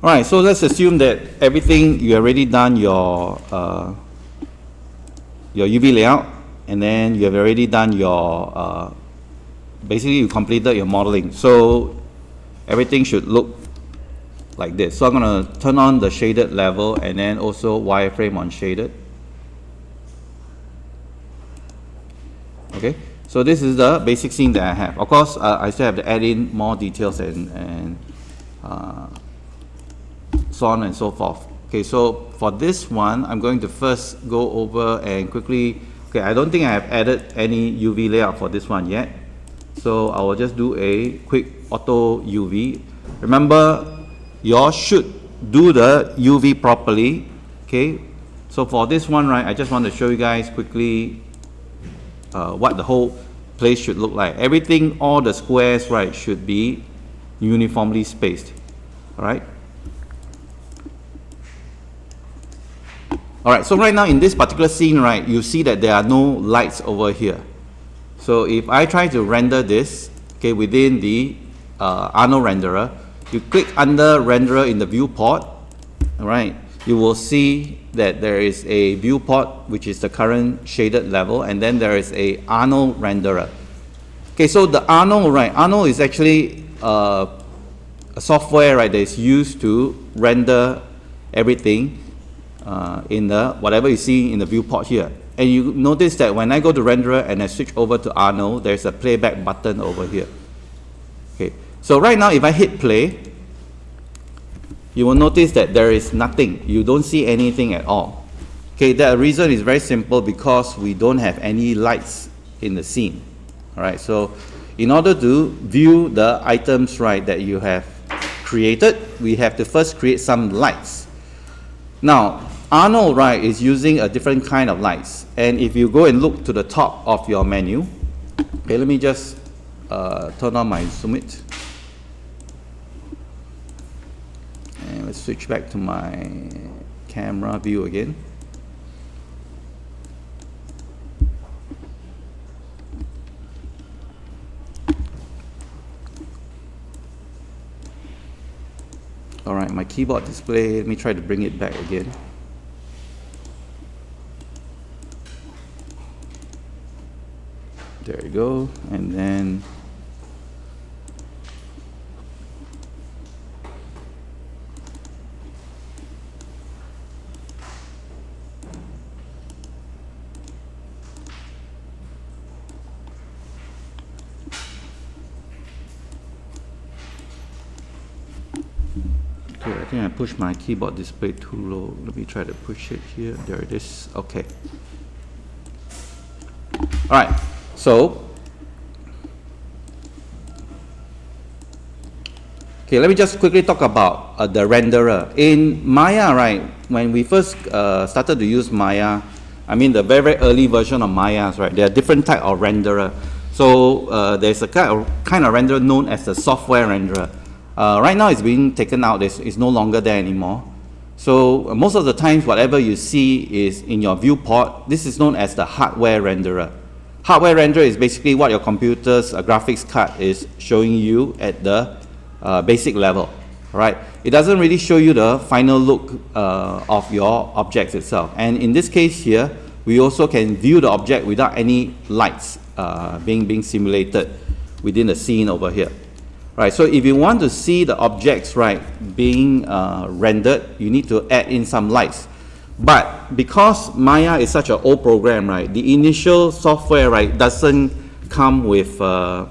All right, so let's assume that everything you already done your UV layout, and then you have already done your basically you completed your modeling. So everything should look like this. So I'm going to turn on the shaded level and then also wireframe on shaded. Okay, so this is the basic scene that I have. Of course, I still have to add in more details and so on and so forth. Okay, so for this one, I'm going to first go over and quickly, okay, I don't think I have added any UV layout for this one yet. So I will just do a quick auto UV. Remember, you should do the UV properly. Okay, so for this one, right, I just want to show you guys quickly what the whole place should look like. Everything, all the squares, right, should be uniformly spaced. All right. All right, so right now in this particular scene, right, you see that there are no lights over here. So if I try to render this, okay, within the Arnold renderer, you click under renderer in the viewport, all right, you will see that there is a viewport which is the current shaded level, and then there is a Arnold renderer. Okay, so the Arnold, right, Arnold is actually a software, right, that is used to render everything in the whatever you see in the viewport here. And you notice that when I go to renderer and I switch over to Arnold, there's a playback button over here. Okay, so right now if I hit play, you will notice that there is nothing. You don't see anything at all. Okay, the reason is very simple, because we don't have any lights in the scene. All right, so in order to view the items, right, that you have created, we have to first create some lights. Now, Arnold, right, is using a different kind of lights. And if you go and look to the top of your menu, okay, let me just turn on my zoom it. And let's switch back to my camera view again. All right, my keyboard display, let me try to bring it back again. There you go, and then okay, I think I pushed my keyboard display too low. Let me try to push it here. There it is. Okay. All right. So, okay, let me just quickly talk about the renderer. In Maya, right, when we first started to use Maya, I mean the very, very early version of Maya, right, there are different type of renderer. So there's a kind of renderer known as the software renderer. Right now it's being taken out, it's no longer there anymore. So most of the times whatever you see is in your viewport. This is known as the hardware renderer. Hardware renderer is basically what your computer's graphics card is showing you at the basic level, right? It doesn't really show you the final look of your objects itself. And in this case here, we also can view the object without any lights being simulated within the scene over here. Right, so if you want to see the objects, right, being rendered, you need to add in some lights. But because Maya is such an old program, right, the initial software, right, doesn't come with the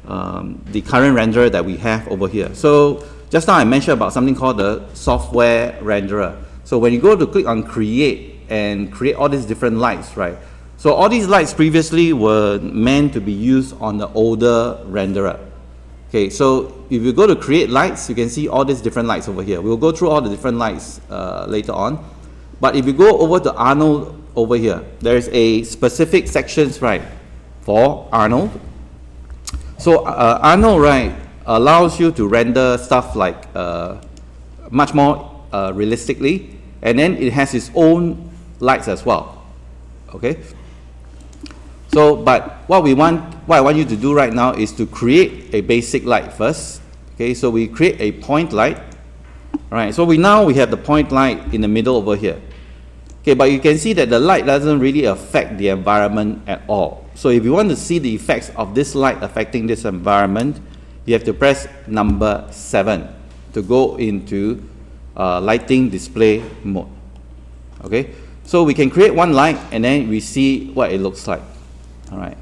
current renderer that we have over here. So just now I mentioned about something called the software renderer. So when you go to click on create and create all these different lights, right, so all these lights previously were meant to be used on the older renderer. Okay, so if you go to create lights, you can see all these different lights over here. We'll go through all the different lights later on. But if you go over to Arnold over here, there's a specific sections, right, for Arnold. So Arnold, right, allows you to render stuff like much more realistically, and then it has its own lights as well. Okay. So, but what I want you to do right now is to create a basic light first. Okay, so we create a point light. All right, so now we have the point light in the middle over here. Okay, but you can see that the light doesn't really affect the environment at all. So if you want to see the effects of this light affecting this environment, you have to press number 7 to go into lighting display mode. Okay, so we can create one light and then we see what it looks like. All right,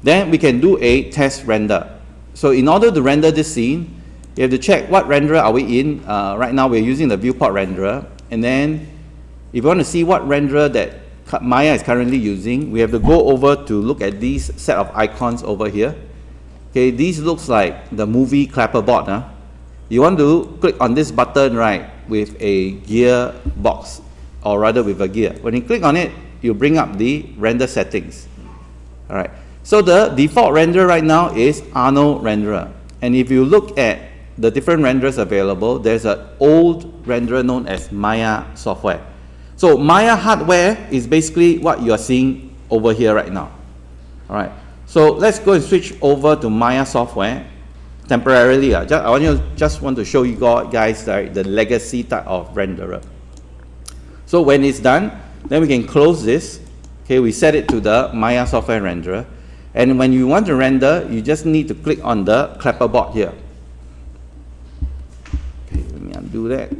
then we can do a test render. So in order to render this scene, you have to check what renderer are we in. Right now we're using the viewport renderer, and then if you want to see what renderer that Maya is currently using, we have to go over to look at these set of icons over here. Okay, these looks like the movie clapperboard. Huh? You want to click on this button, right, with a gear box, or rather with a gear. When you click on it, you bring up the render settings. All right, so the default renderer right now is Arnold renderer. And if you look at the different renderers available, there's an old renderer known as Maya software. So Maya hardware is basically what you are seeing over here right now. All right, so let's go and switch over to Maya software temporarily. I just want to show you guys the legacy type of renderer. So when it's done, then we can close this. Okay, we set it to the Maya software renderer. And when you want to render, you just need to click on the clapperboard here. Okay, let me undo that.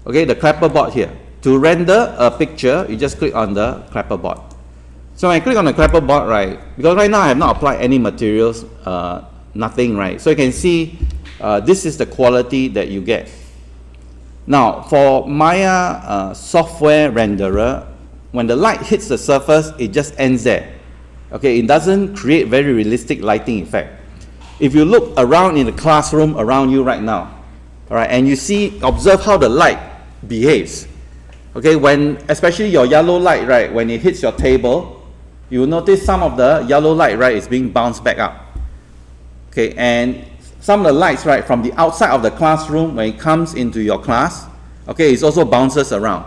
Okay, the clapperboard here. To render a picture, you just click on the clapperboard. So when I click on the clapperboard, right, because right now I have not applied any materials, nothing, right? So you can see this is the quality that you get. Now, for Maya software renderer, when the light hits the surface, it just ends there. Okay, it doesn't create very realistic lighting effect. If you look around in the classroom around you right now, all right, and you observe how the light behaves. Okay, especially your yellow light, right, when it hits your table, you will notice some of the yellow light, right, is being bounced back up. Okay, and some of the lights, right, from the outside of the classroom, when it comes into your class, okay, it also bounces around.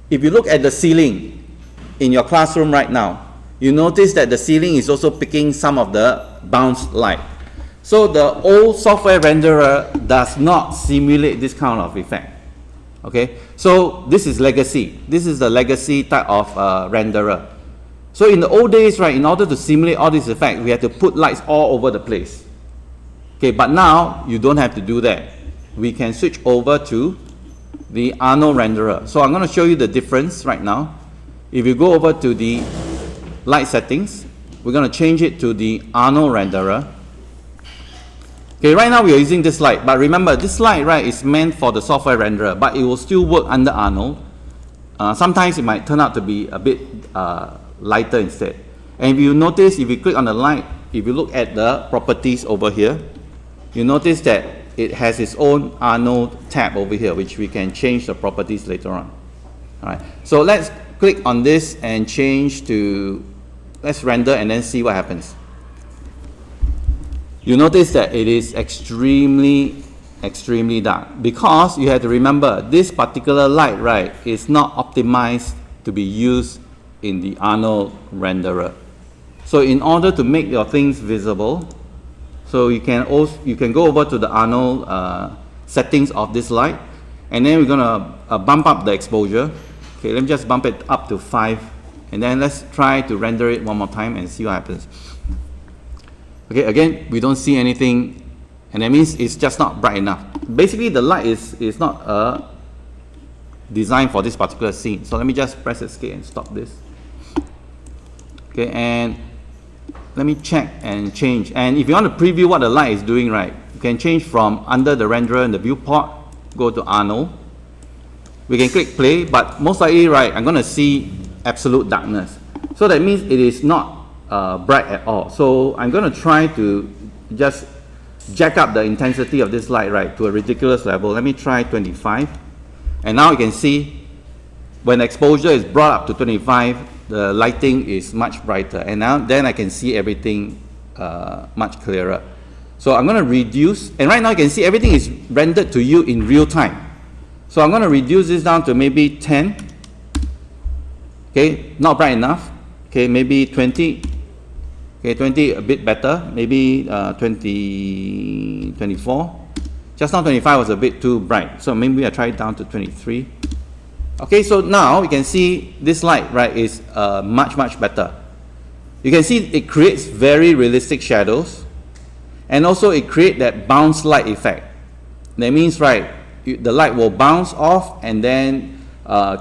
If you look at the ceiling in your classroom right now, you notice that the ceiling is also picking some of the bounced light. So the old software renderer does not simulate this kind of effect. Okay, so this is legacy. This is the legacy type of renderer. So in the old days, right, in order to simulate all these effects, we had to put lights all over the place. Okay, but now you don't have to do that. We can switch over to the Arnold renderer. So I'm going to show you the difference right now. If you go over to the light settings, we're going to change it to the Arnold renderer. Okay, right now we are using this light, but remember this light, right, is meant for the software renderer, but it will still work under Arnold. Sometimes it might turn out to be a bit lighter instead. And if you notice, if you click on the light, if you look at the properties over here, you notice that it has its own Arnold tab over here, which we can change the properties later on. All right, so let's click on this and change to, let's render and then see what happens. You notice that it is extremely dark, because you have to remember this particular light, right, is not optimized to be used in the Arnold renderer. So in order to make your things visible, so you can go over to the Arnold settings of this light, and then we're gonna bump up the exposure. Okay, let me just bump it up to 5, and then let's try to render it one more time and see what happens. Okay, again, we don't see anything, and that means it's just not bright enough. Basically, the light is not designed for this particular scene. So let me just press escape and stop this. Okay, and let me check and change. And if you want to preview what the light is doing, right, you can change from under the renderer in the viewport, go to Arnold. We can click play, but most likely, right, I'm going to see absolute darkness. So that means it is not bright at all. So I'm going to try to just jack up the intensity of this light, right, to a ridiculous level. Let me try 25. And now you can see when exposure is brought up to 25, the lighting is much brighter. And now then I can see everything much clearer. So I'm going to reduce, and right now you can see everything is rendered to you in real time. So I'm going to reduce this down to maybe 10. Okay, not bright enough. Okay, maybe 20. Okay, 20 a bit better, maybe 24. Just now 25 was a bit too bright, so maybe I try it down to 23. Okay, so now you can see this light, right, is much better. You can see it creates very realistic shadows, and also it creates that bounce light effect. That means, right, the light will bounce off and then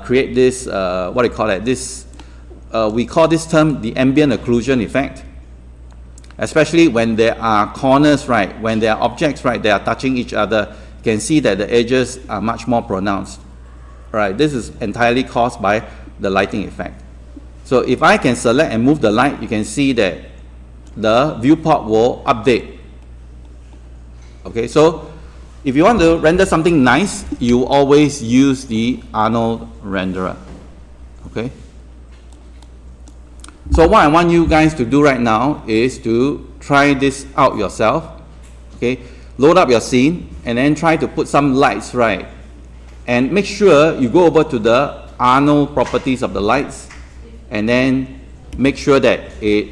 create this, what do you call that? This, we call this term the ambient occlusion effect. Especially when there are corners, right, when there are objects, right, they are touching each other, you can see that the edges are much more pronounced. Right, this is entirely caused by the lighting effect. So if I can select and move the light, you can see that the viewport will update. Okay, so if you want to render something nice, you always use the Arnold renderer. Okay. So what I want you guys to do right now is to try this out yourself. Okay, load up your scene and then try to put some lights, right, and make sure you go over to the Arnold properties of the lights and then make sure that it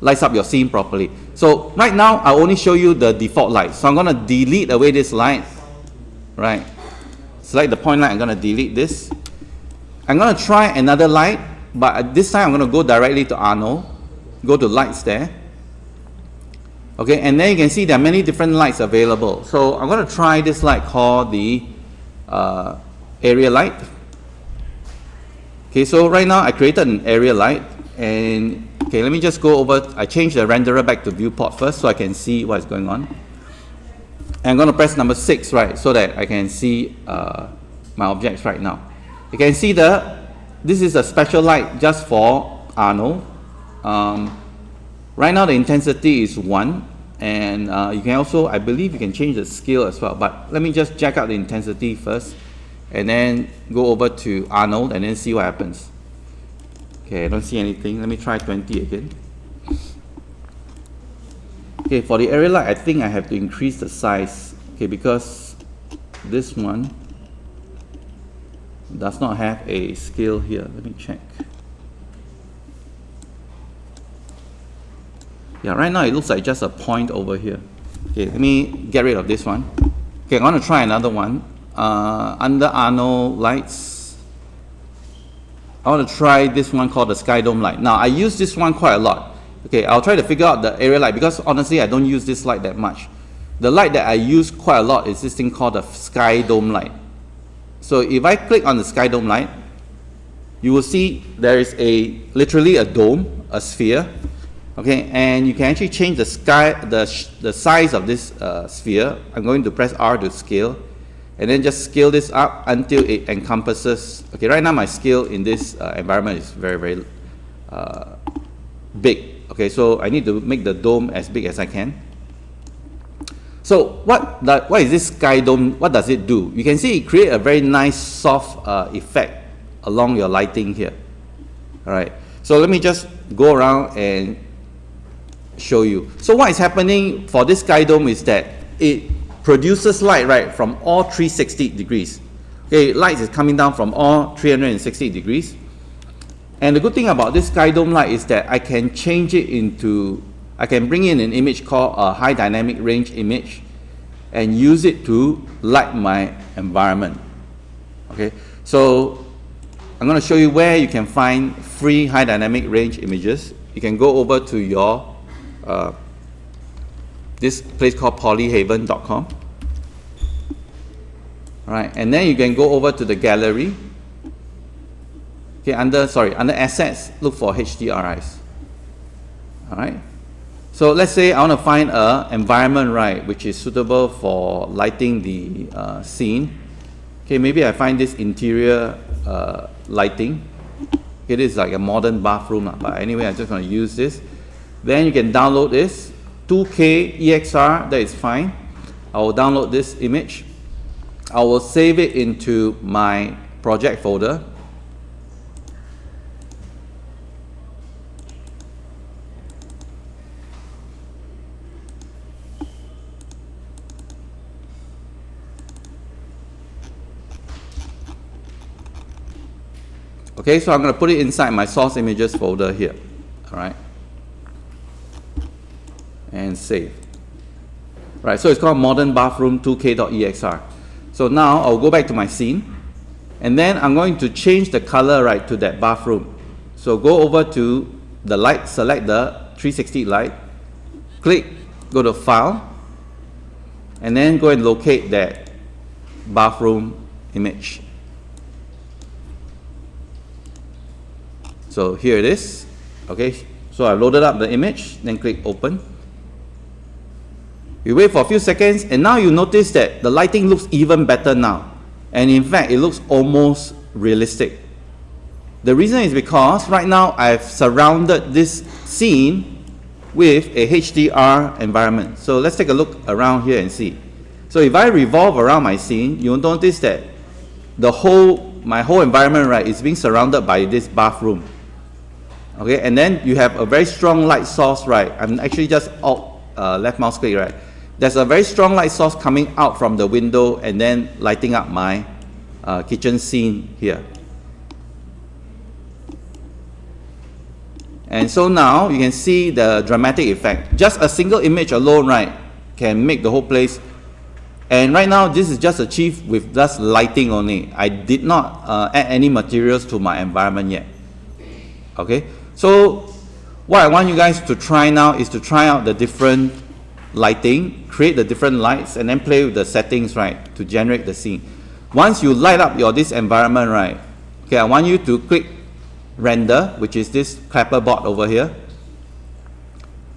lights up your scene properly. So right now I only show you the default light, so I'm going to delete away this light, right, select the point light. I'm going to delete this. I'm going to try another light, but this time I'm going to go directly to Arnold, go to lights there. Okay, and then you can see there are many different lights available. So I'm going to try this light called the area light. Okay, so right now I created an area light, and okay, let me just go over. I changed the renderer back to viewport first so I can see what's going on. And I'm going to press number 6, right, so that I can see my objects right now. You can see this is a special light just for Arnold. Right now the intensity is 1, and you can also, I believe you can change the scale as well, but let me just jack out the intensity first and then go over to Arnold and then see what happens. Okay, I don't see anything. Let me try 20 again. Okay, for the area light, I think I have to increase the size, okay, because this one does not have a scale here. Let me check. Yeah, right now it looks like just a point over here. Okay, let me get rid of this one. Okay, I'm going to try another one. Under Arnold lights, I want to try this one called the Sky Dome light. Now, I use this one quite a lot. Okay, I'll try to figure out the area light because honestly, I don't use this light that much. The light that I use quite a lot is this thing called the Sky Dome light. So if I click on the Sky Dome light, you will see there is literally a dome, a sphere. Okay, and you can actually change the size of this sphere. I'm going to press R to scale, and then just scale this up until it encompasses. Okay, right now my scale in this environment is very big. Okay, so I need to make the dome as big as I can. So what is this Sky Dome? What does it do? You can see it creates a very nice soft effect along your lighting here. All right, so let me just go around and show you. So what is happening for this Sky Dome is that it produces light, right, from all 360 degrees. Okay, light is coming down from all 360 degrees. And the good thing about this Sky Dome light is that I can change it into, I can bring in an image called a high dynamic range image and use it to light my environment. Okay, so I'm going to show you where you can find free high dynamic range images. You can go over to your this place called polyhaven.com. Alright, and then you can go over to the gallery. Okay, under assets, look for HDRIs. Alright, so let's say I want to find an environment, right, which is suitable for lighting the scene. Okay, maybe I find this interior lighting. Okay, this is like a modern bathroom, but anyway, I'm just going to use this. Then you can download this 2K EXR, that is fine. I will download this image. I will save it into my project folder. Okay, so I'm going to put it inside my source images folder here. All right, and save. Right, so it's called modern bathroom 2k.exr. So now I'll go back to my scene, and then I'm going to change the color, right, to that bathroom. So go over to the light, select the 360 light, click, go to file, and then go and locate that bathroom image. So here it is. Okay, so I loaded up the image, then click open. You wait for a few seconds, and now you notice that the lighting looks even better now. And in fact, it looks almost realistic. The reason is because right now I've surrounded this scene with a HDR environment. So let's take a look around here and see. So if I revolve around my scene, you'll notice that my whole environment, right, is being surrounded by this bathroom. Okay, and then you have a very strong light source, right? I'm actually just left mouse click, right? There's a very strong light source coming out from the window and then lighting up my kitchen scene here. And so now you can see the dramatic effect. Just a single image alone, right, can make the whole place. And right now this is just achieved with just lighting only. I did not add any materials to my environment yet. Okay, so what I want you guys to try now is to try out the different lighting, create the different lights, and then play with the settings, right, to generate the scene. Once you light up this environment, right, okay, I want you to click render, which is this clapper board over here.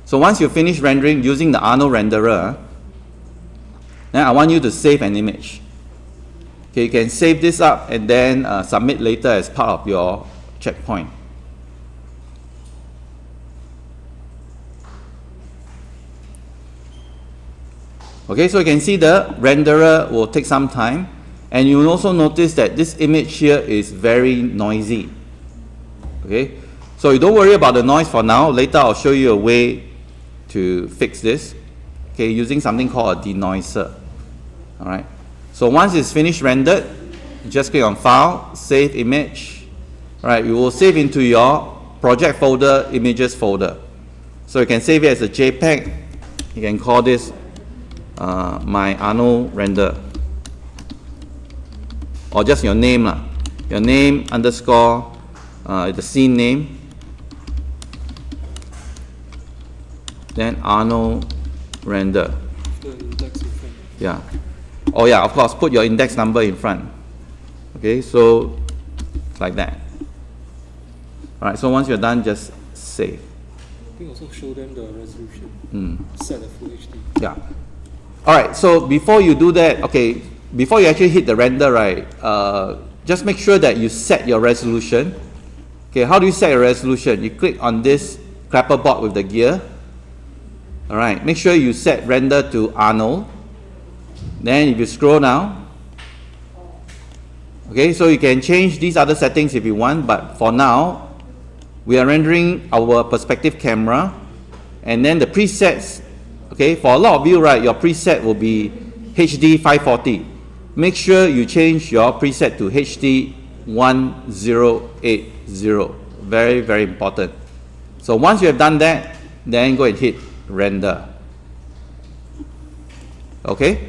So once you finish rendering using the Arnold renderer, then I want you to save an image. Okay, you can save this up and then submit later as part of your checkpoint. Okay, so you can see the renderer will take some time, and you will also notice that this image here is very noisy. Okay, so you don't worry about the noise for now. Later I'll show you a way to fix this, okay, using something called a denoiser. Alright, so once it's finished rendered, you just click on File, Save Image. Alright, you will save into your project folder, Images folder. So you can save it as a JPEG. You can call this my Arnold render, or just your name lah. Your name underscore the scene name, then Arnold render. The index in front. Yeah. Oh yeah, of course, put your index number in front. Okay, so like that. Alright, so once you're done, just save. I think also show them the resolution. Set the full HD. Yeah. Alright, so before you do that, okay, before you actually hit the render, right, just make sure that you set your resolution. Okay, how do you set your resolution? You click on this clapper board with the gear. Alright, make sure you set render to Arnold. Then if you scroll down, okay, so you can change these other settings if you want, but for now, we are rendering our perspective camera, and then the presets. Okay, for a lot of you, right, your preset will be HD 540. Make sure you change your preset to HD 1080. Very, very important. So once you have done that, then go and hit render. Okay,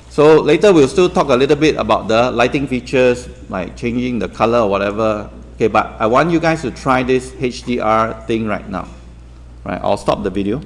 so later we'll still talk a little bit about the lighting features, like changing the color or whatever. Okay, but I want you guys to try this HDR thing right now. Right, I'll stop the video.